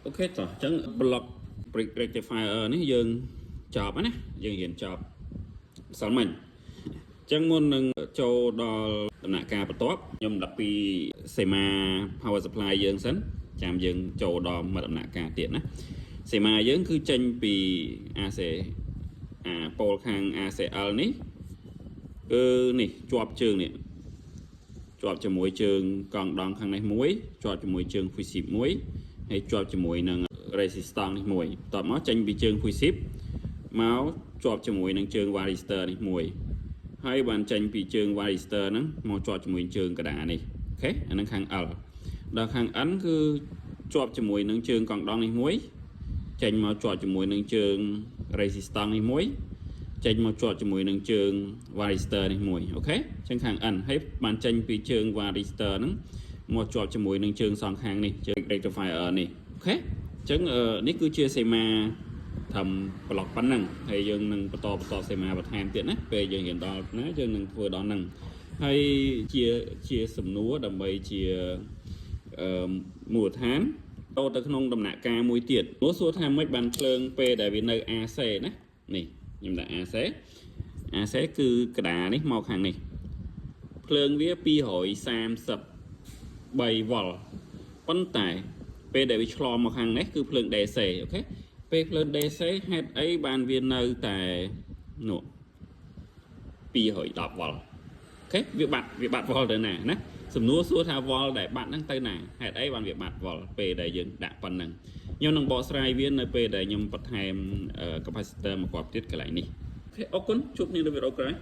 ok តោះអញ្ចឹង block brick rectifier នេះយើងចប់ណាយើងរៀនចប់ម្សិលមិញអញ្ចឹងមុននឹងចូលដល់ដំណាក់កាលបន្ទាប់ខ្ញុំដាក់ពីសេមា power supply យើងសិនចាំយើងចូលដល់មួយដំណាក់កាលទៀតណាសេមាយើងគឺចេញពី AC ប៉ូលខាង ACL នេះគឺនេះជាប់ជើងនេះជាប់ជាមួយជើងកង់ដងខាងនេះមួយជាប់ជាមួយជើង fusible មួយហើយជាប់ជាមួយនឹង resistance នេះមួយបន្ទាប់មកចេញពីជើង fusible មកជាប់ជាមួយនឹងជើង varistor នេះមួយហើយបានចេញពីជើង varistor ហ្នឹងមកជាប់ជាមួយជើងកដានេះអូខេអានឹងខាង L ដល់ខាង N គឺជាប់ជាមួយនឹងជើងកង់ដងនេះមួយចេញមកជាប់ជាមួយនឹងជើង resistance នេះមួយចេញមកជាប់ជាមួយនឹងជើង varistor នេះមួយអូខេអញ្ចឹងខាង N ហើយបានចេញពីជើង varistor ហ្នឹងមកជាប់ជាមួយនឹងជើងសងខាងនេះជើង rectifier នេះអូខេអញ្ចឹងនេះគឺជាសេមាធ្វើប្លុកប៉ុណ្ណឹងហើយយើងនឹងបន្តសេមាបន្ថែមទៀតណាពេលយើងរៀនដល់ណាយើងនឹងធ្វើដល់ហ្នឹងហើយជាសំណួរដើម្បីជាមូលដ្ឋានចូលទៅក្នុងដំណាក់កាលមួយទៀតព្រោះសួរថាមិនបានភ្លើងពេលដែលវានៅ AC ណានេះខ្ញុំដាក់ AC គឺកដានេះមកខាងនេះភ្លើងវា233 វ៉ុលប៉ុន្តែពេលដែលវាឆ្លងមកខាងនេះគឺភ្លើង DC អូខេពេលភ្លើង DC ហេតុអីបានវានៅតែនោះ210 វ៉ុលអូខេវាបាត់វ៉ុលទៅណាសំណួរសួរថាវ៉ុលដែលបាត់ហ្នឹងទៅណាហេតុអីបានវាបាត់វ៉ុលពេលដែលយើងដាក់ប៉ុណ្ណឹងខ្ញុំនឹងបកស្រាយវានៅពេលដែលខ្ញុំបន្ថែម capacitor មកគ្រាប់ទៀតកន្លែងនេះអូខេអរគុណជួបគ្នានៅវីដេអូក្រោយ